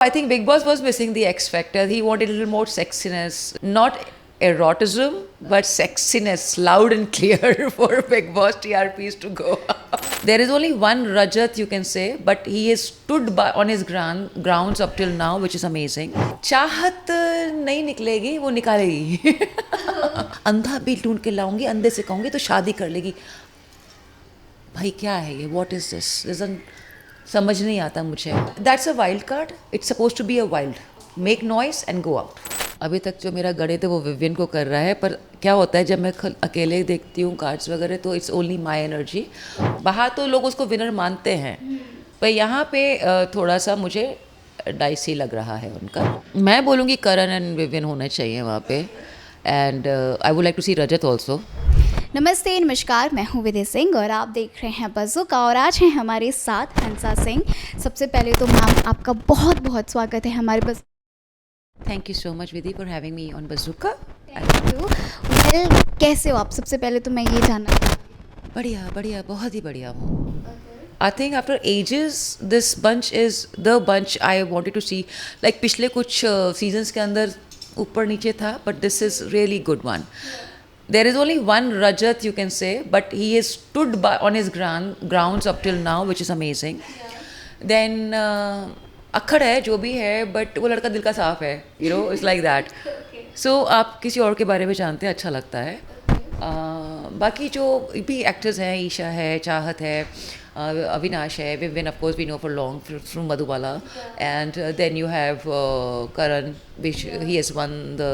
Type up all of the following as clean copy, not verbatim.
I think Big Boss was missing the X factor. He wanted a little more sexiness, not erotism, but sexiness, loud and clear for Big Boss TRPs to go. There is only one Rajat you can say, but he has stood by on his grounds up till now, which is amazing. चाहत नहीं निकलेगी, वो निकालेगी. अंधा भी ढूंढ के लाऊंगी, अंधे से कहूंगी तो शादी कर लेगी. भाई क्या है ये? What is this? समझ नहीं आता मुझे. That's a wild card. It's suppose to be a wild. Make noise and go out. अभी तक जो मेरा गणित है वो विवियन को कर रहा है, पर क्या होता है जब मैं अकेले देखती हूँ कार्ड्स वगैरह तो इट्स ओनली माई एनर्जी. बाहर तो लोग उसको विनर मानते हैं, पर यहाँ पे थोड़ा सा मुझे डाइसी लग रहा है उनका. मैं बोलूँगी करण एंड विवियन होना चाहिए वहाँ पे. And I would like to see Rajat also. नमस्ते नमस्कार, मैं हूँ विधि सिंह और आप देख रहे हैं बज़ुका और आज हैं हमारे साथ हंसा सिंह. सबसे पहले तो मैम आपका बहुत बहुत स्वागत है हमारे बस. Thank you so much Vidhi for having me on Bazooka. Thank you. Well, कैसे हो आप? सबसे पहले तो मैं ये जानना चाहूँगी. बढ़िया बढ़िया, बहुत ही बढ़िया हूँ. I think after ages this bunch is the bunch I wanted to see. Like पिछले कुछ सीजन्स के अंदर ऊपर नीचे था, but this is really good one. There is only one Rajat you can say, but he has stood by on his grounds up till now, which is amazing. Then अक्खड़ है जो भी है, but वो लड़का दिल का साफ है, you know, it's like that. So आप किसी और के बारे में जानते हैं, अच्छा लगता है. बाकी जो भी एक्टर्स हैं, ईशा है, चाहत है, अविनाश है, woven of course we know for long from Madhubala, and then you have Karan, which he has won the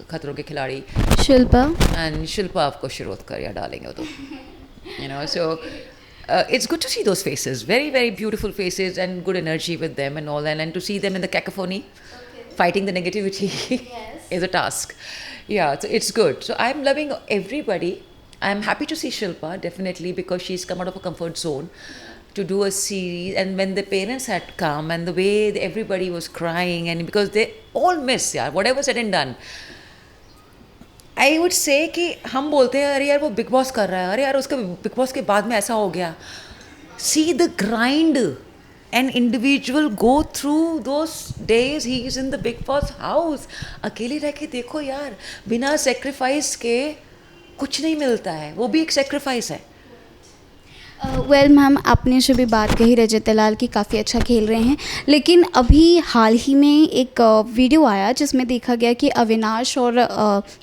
खतरों के खिलाड़ी. शिल्पा. एंड शिल्पा आपको शिरोडकर या डालेंगे वो तो, you know. So it's good to see those faces, very very beautiful faces and good energy with them and all, and to see them in the cacophony, fighting the negativity is a task. Yeah, so it's good. So I'm loving everybody. I'm happy to see Shilpa definitely because she's come out of a comfort zone to do a series, and when the parents had come and the way everybody was crying, and because they all miss, yeah, whatever said and done, I would say कि हम बोलते हैं अरे यार वो big boss कर रहा है, अरे यार उसके बिग बॉस के बाद में ऐसा हो गया. See the grind an individual go through those days. He is in the big boss house. अकेले रह के देखो यार, बिना सेक्रीफाइस के कुछ नहीं मिलता है. वो भी एक सेक्रीफाइस है. वेल मैम, आपने जो भी बात कही रजत दलाल की, काफ़ी अच्छा खेल रहे हैं, लेकिन अभी हाल ही में एक वीडियो आया जिसमें देखा गया कि अविनाश और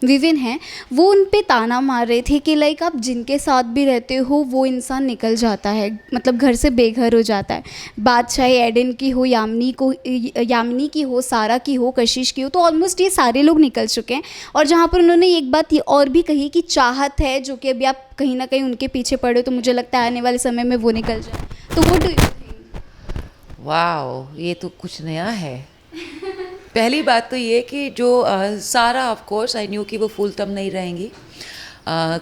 विविन हैं, वो उन पे ताना मार रहे थे कि लाइक आप जिनके साथ भी रहते हो वो इंसान निकल जाता है, मतलब घर से बेघर हो जाता है. बात चाहे एडन की हो, यामिनी की हो, सारा की हो, कशिश की हो, तो ऑलमोस्ट ये सारे लोग निकल चुके हैं. और जहाँ पर उन्होंने एक बात ये और भी कही कि चाहत है, जो कि अभी आप कहीं ना कहीं उनके पीछे पड़े, तो मुझे लगता है आने वाले समय में वो निकल जाए. तो वो डू यू थिंक? वाओ, ये तो कुछ नया है. पहली बात तो ये कि जो सारा ऑफ कोर्स आई न्यू कि वो फुल टर्म नहीं रहेंगी.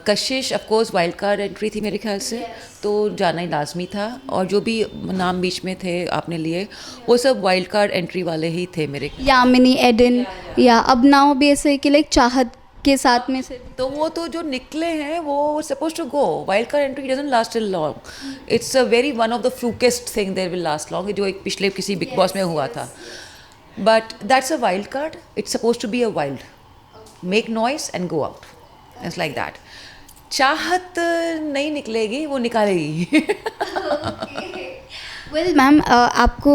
कशिश of course wild card entry थी मेरे ख्याल से, तो जाना ही लाजमी था. और जो भी नाम बीच में थे आपने लिए, वो सब वाइल्ड कार्ड एंट्री वाले ही थे मेरे. यामिनी, एडन, या अब नाउ भी ऐसे कि लाइक चाहत के साथ में से, तो वो तो जो निकले हैं वो suppose to go. Wild card entry doesn't last till long. It's a very one of the flukest thing there will last long, जो एक पिछले किसी बिग बॉस में हुआ था. But that's a wild card. It's suppose to be a wild. Make noise and go out. It's like that. Chahat नहीं निकलेगी, वो निकालेगी. वेल मैम, आपको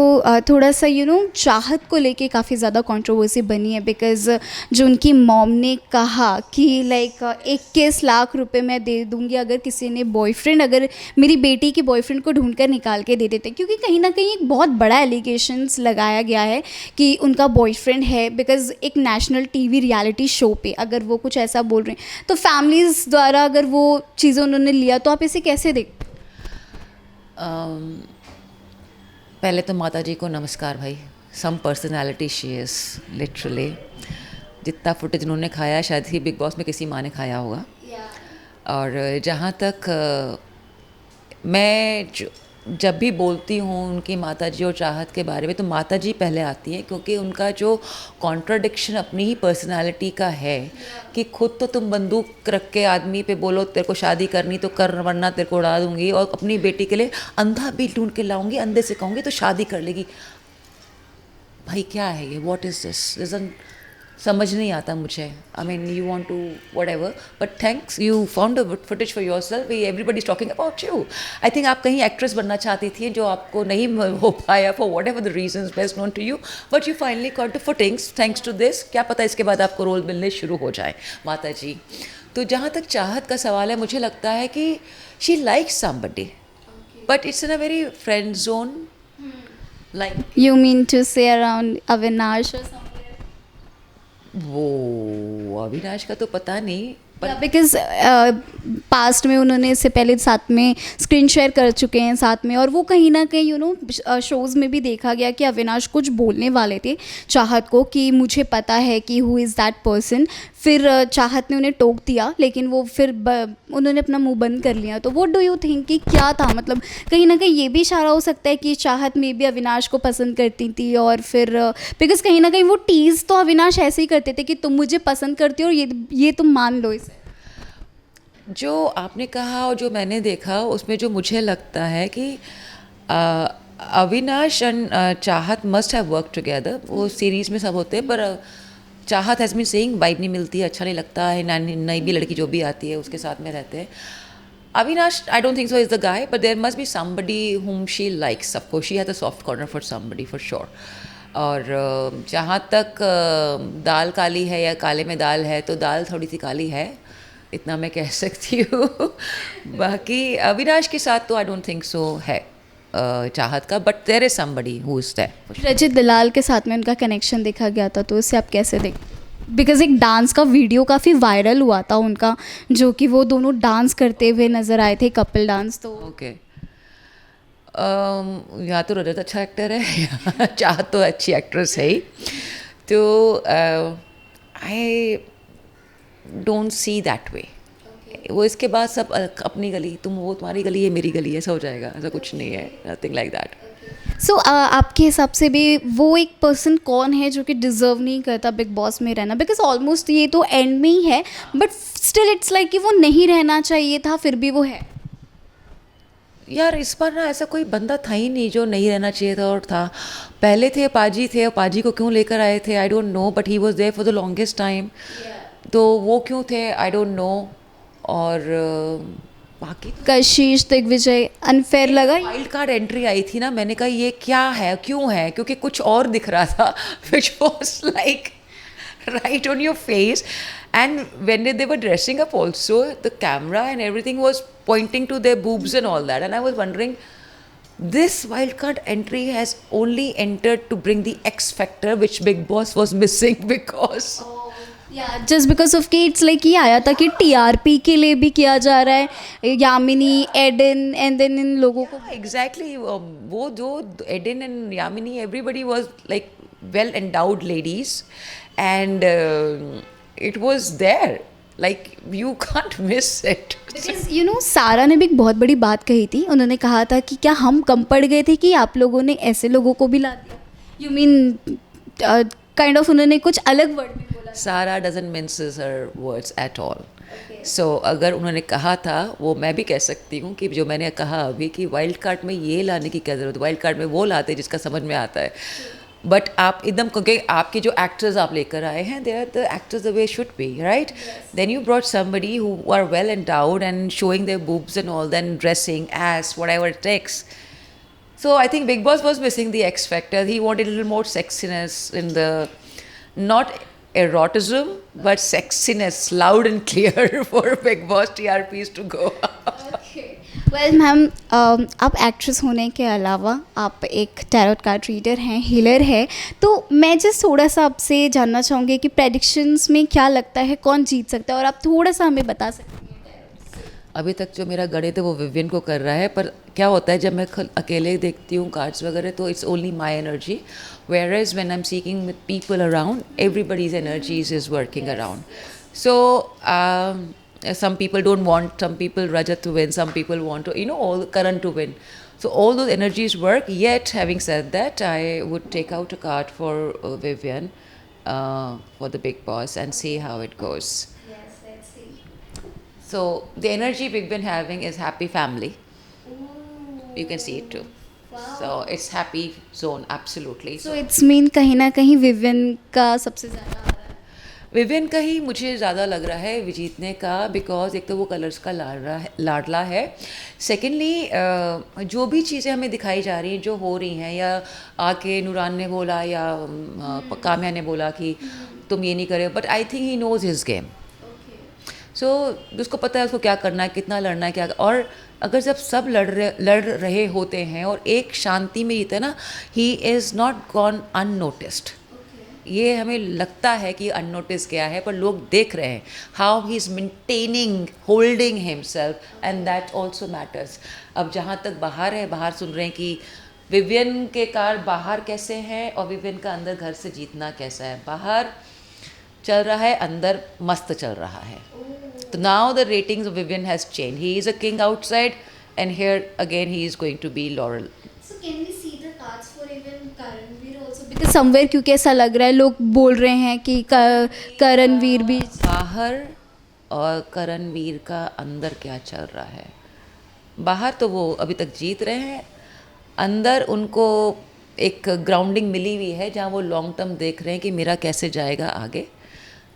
थोड़ा सा चाहत को लेके काफ़ी ज़्यादा कंट्रोवर्सी बनी है, बिकॉज़ जो उनकी मॉम ने कहा कि लाइक 21 लाख रुपए मैं दे दूंगी अगर किसी ने बॉयफ्रेंड, अगर मेरी बेटी के बॉयफ्रेंड को ढूंढ कर निकाल के दे देते, क्योंकि कहीं ना कहीं एक बहुत बड़ा एलिगेशंस लगाया गया है कि उनका बॉयफ्रेंड है, बिकॉज़ एक नेशनल टीवी रियलिटी शो पे अगर वो कुछ ऐसा बोल रहे हैं, तो फैमिलीज़ द्वारा अगर वो चीज़ें उन्होंने लिया, तो आप इसे कैसे देखते? पहले तो माता जी को नमस्कार भाई. सम पर्सनैलिटी शी इज़ लिटरली. जितना फुटेज उन्होंने खाया शायद ही बिग बॉस में किसी माँ ने खाया होगा. और जहाँ तक मैं जब भी बोलती हूँ उनकी माता जी और चाहत के बारे में, तो माता जी पहले आती हैं, क्योंकि उनका जो कॉन्ट्राडिक्शन अपनी ही पर्सनालिटी का है कि खुद तो तुम बंदूक रख के आदमी पे बोलो तेरे को शादी करनी तो कर, वरना तेरे को उड़ा दूंगी, और अपनी बेटी के लिए अंधा भी ढूंढ के लाऊंगी, अंधे से कहूँगी तो शादी कर लेगी. भाई क्या है ये, व्हाट इज दिस, समझ नहीं आता मुझे. I mean you want to whatever, but thanks you found a footage for yourself. Everybody is talking about you. I think आप कहीं एक्ट्रेस बनना चाहती थी जो आपको नहीं हो पाया for whatever the reason best known to you, but you finally got the footings thanks to this. क्या पता इसके बाद आपको रोल मिलने शुरू हो जाए, माता जी. तो जहाँ तक चाहत का सवाल है, मुझे लगता है कि she likes somebody, but it's in a very friend zone. Like You mean to say around Avinash or somewhere? वो अविनाश का तो पता नहीं, पर बिकॉज पास्ट में उन्होंने इससे पहले साथ में स्क्रीन शेयर कर चुके हैं साथ में, और वो कहीं ना कहीं शोज़ में भी देखा गया कि अविनाश कुछ बोलने वाले थे चाहत को कि मुझे पता है कि हु इज़ दैट पर्सन. फिर चाहत ने उन्हें टोक दिया, लेकिन वो फिर उन्होंने अपना मुंह बंद कर लिया. तो व्हाट डू यू थिंक कि क्या था, मतलब कहीं ना कहीं ये भी इशारा हो सकता है कि चाहत में भी अविनाश को पसंद करती थी, और फिर बिकॉज कहीं ना कहीं वो टीज़ तो अविनाश ऐसे ही करते थे कि तुम मुझे पसंद करती हो और ये तुम मान लो इसे. जो आपने कहा और जो मैंने देखा उसमें जो मुझे लगता है कि अविनाश एंड चाहत मस्ट हैव वर्क टुगेदर. वो सीरीज़ में सब होते हैं, पर चाहत हैज़ बीन सेइंग वाइब नहीं मिलती है, अच्छा नहीं लगता है, नई भी लड़की जो भी आती है उसके साथ में रहते हैं. Avinash, I don't think so is the guy, but there must be somebody whom she likes. Of course, she has a soft corner for somebody for sure. और जहाँ तक दाल काली है या काले में दाल है, तो दाल थोड़ी सी काली है, इतना मैं कह सकती हूँ. बाकी अविनाश के साथ तो आई डोंट थिंक सो है चाहत का, but there is somebody who is there. Rajit Dalal के साथ में उनका कनेक्शन देखा गया था, तो इससे आप कैसे देखते? बिकॉज एक डांस का वीडियो काफ़ी वायरल हुआ था उनका, जो कि वो दोनों डांस करते हुए नज़र आए थे, कपल डांस. तो ओके, यहाँ तो रजत अच्छा एक्टर है, चाहत तो अच्छी एक्ट्रेस है ही. तो I don't see that way. वो इसके बाद सब अपनी गली, तुम वो तुम्हारी गली है मेरी गली, ऐसा हो जाएगा. ऐसा कुछ नहीं है, नथिंग लाइक दैट. सो आपके हिसाब से भी वो एक पर्सन कौन है जो कि डिज़र्व नहीं करता बिग बॉस में रहना? बिकॉज ऑलमोस्ट ये तो एंड में ही है, बट स्टिल इट्स लाइक कि वो नहीं रहना चाहिए था, फिर भी वो है. यार इस बार ना ऐसा कोई बंदा था ही नहीं जो नहीं रहना चाहिए था और था. पहले थे पाजी, थे, पाजी को क्यों लेकर आए थे I don't know, but he was there for the longest time. तो वो क्यों थे आई डोंट नो. और बाकी कशिश, दिग्विजय, अनफेयर लगा. वाइल्ड कार्ड एंट्री आई थी ना, मैंने कहा ये क्या है, क्यों है, क्योंकि कुछ और दिख रहा था which was like right on your face. And when they were dressing up also, the camera and everything was pointing to their boobs and all that. And I was wondering, this wildcard entry has only entered to bring the X factor which Big Boss was missing because... just because of कि it's like ये आया था कि TRP के लिए भी किया जा रहा है, यामिनी, एडन, एंड देन इन लोगों को. एग्जैक्टली वो जो Eden and Yamini, everybody was like well endowed ladies, and it was there, like you can't miss it. You know Sara ने भी एक बहुत बड़ी बात कही थी. उन्होंने कहा था कि क्या हम कम पड़ गए थे कि आप लोगों ने ऐसे लोगों को भी ला दिया? यू मीन काइंड ऑफ उन्होंने कुछ अलग वर्ड भी बोला. Sara doesn't minces her words at all. So अगर उन्होंने कहा था, वो मैं भी कह सकती हूँ कि जो मैंने कहा अभी कि वाइल्ड कार्ड में ये लाने की क्या ज़रूरत. वाइल्ड कार्ड में वो लाते जिसका समझ में आता है. बट आप एकदम, क्योंकि आपके जो एक्टर्स आप लेकर आए हैं, they are the actors the way should be, right. Then you brought somebody who are well endowed and showing their boobs and all, then dressing as whatever it takes. So I think Big Boss was missing the X factor. He wanted a little more sexiness in the, not erotism, but sexiness, loud and clear for Big Boss TRPs to go. Well ma'am, आप actress होने के अलावा आप एक tarot card reader हैं, healer है. तो मैं जस्ट थोड़ा सा आपसे जानना चाहूँगी कि प्रेडिक्शंस में क्या लगता है कौन जीत सकता है, और आप थोड़ा सा हमें बता सकते हैं. अभी तक जो मेरा गणित है वो विवियन को कर रहा है, पर क्या होता है जब मैं अकेले देखती हूँ कार्ड्स वगैरह, तो it's only my energy, whereas when I am seeking with people around, everybody's energies is working around. So some people don't want, some people Rajat to win, some people want to, all Karan to win. So all those energies work. Yet having said that, I would take out a card for Vivian for the Big Boss and see how it goes. Yes, let's see. So the energy we've been having is happy family. You can see it too. So it's happy zone, absolutely. So it's mean कहीं ना कहीं Vivian का सबसे ज़्यादा आ रहा है. Vivian का ही मुझे ज़्यादा लग रहा है जीतने का, बिकॉज एक तो वो कलर्स का लाडला है. सेकेंडली जो भी चीज़ें हमें दिखाई जा रही हैं, जो हो रही हैं, या आके नूरान ने बोला या काम्या ने बोला कि तुम ये नहीं करे, but I think he knows his game. So उसको पता है उसको क्या करना है, कितना लड़ना है, क्या. और अगर जब सब लड़ रहे होते हैं और एक शांति में जीते ना, he is not gone unnoticed. ये हमें लगता है कि अननोटिस गया है, पर लोग देख रहे हैं how he is maintaining holding himself, and that also matters. अब जहाँ तक बाहर है, बाहर सुन रहे हैं कि विवियन के कार बाहर कैसे हैं और विवियन का अंदर घर से जीतना कैसा है. बाहर चल रहा है, अंदर मस्त चल रहा है. तो now the ratings of Vivian has change. He is a king outside and here again he is going to be laurel. So can we see the cards for even Karanveer also? Because somewhere क्योंकि ऐसा लग रहा है, लोग बोल रहे हैं कि करणवीर भी. बाहर और करणवीर का अंदर क्या चल रहा है. बाहर तो वो अभी तक जीत रहे हैं, अंदर उनको एक ग्राउंडिंग मिली हुई है जहाँ वो लॉन्ग टर्म देख रहे हैं कि मेरा कैसे जाएगा आगे.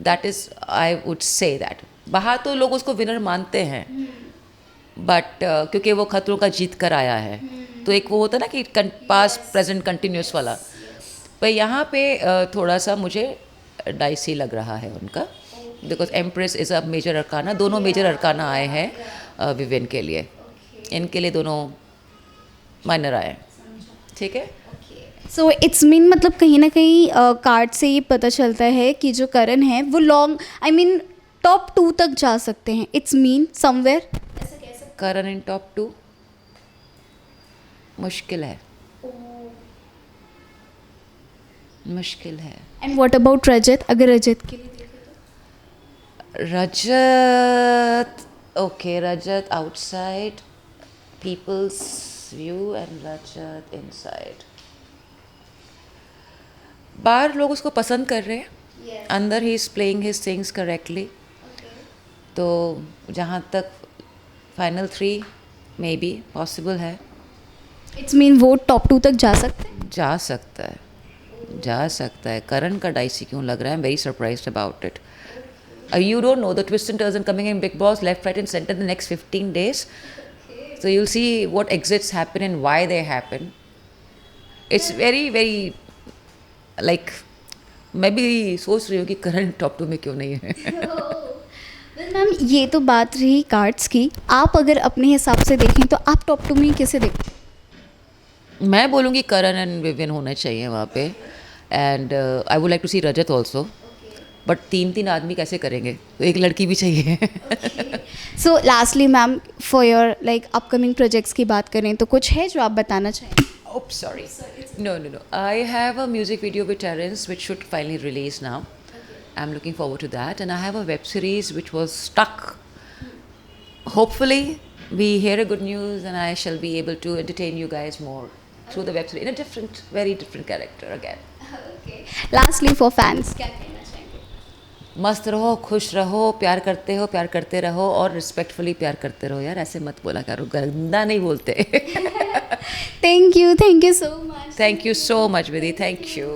That is, I would say that. बाहर तो लोग उसको विनर मानते हैं, बट क्योंकि वो खतरों का जीत कर आया है, तो एक वो होता है ना कि पास्ट प्रेजेंट कंटिन्यूस वाला. पर यहाँ पे थोड़ा सा मुझे डाइसी लग रहा है उनका, because empress is a major arcana. दोनों मेजर अरकाना आए हैं विवियन के लिए, इनके लिए दोनों माइनर आए. ठीक है. सो इट्स मीन मतलब कहीं ना कहीं कार्ड से ये पता चलता है कि जो करण है वो लॉन्ग, आई मीन टॉप 2 तक जा सकते हैं. It's mean somewhere Karan in top 2 मुश्किल है, मुश्किल है. And what about Rajat? अगर रजत के लिए देखें तो Rajat, okay, Rajat outside people's view and Rajat inside. बाहर लोग उसको पसंद कर रहे हैं, अंदर ही is playing his things correctly. तो जहाँ तक फाइनल 3 मे बी पॉसिबल है. इट्स मीन वो टॉप 2 तक जा सकते हैं. जा सकता है, जा सकता है. करण का डाइसी क्यों लग रहा है? I am very surprised about it. You don't know the twists and turns and coming in Big Boss left, right and center in the next 15 days. So you'll see what exits happen and why they happen. It's very, very like, मैं भी सोच रही हूँ कि करण top 2 में क्यों नहीं है. मैम ये तो बात रही कार्ड्स की. आप अगर अपने हिसाब से देखें तो आप टॉप 2 में किसे देखते हैं? मैं बोलूँगी करण एंड विवियन होने चाहिए वहाँ पे. And I would like to see Rajat also, but 3 आदमी कैसे करेंगे, तो एक लड़की भी चाहिए. So lastly ma'am, for your like upcoming projects की बात करें तो कुछ है जो आप बताना चाहें? Oops, sorry. No. I have a music video with Terence which should finally release now. I'm looking forward to that. And I have a web series which was stuck. Hopefully, we hear a good news and I shall be able to entertain you guys more through the web series in a different, very different character again. Okay. Lastly, for fans, क्या कहना चाहेंगे? मस्त रहो, खुश रहो, प्यार करते रहो और रिस्पेक्टफुली प्यार करते रहो. यार ऐसे मत बोला करो, गंदा नहीं बोलते. Thank you so much. Thank you so much, Vidhi. Thank you.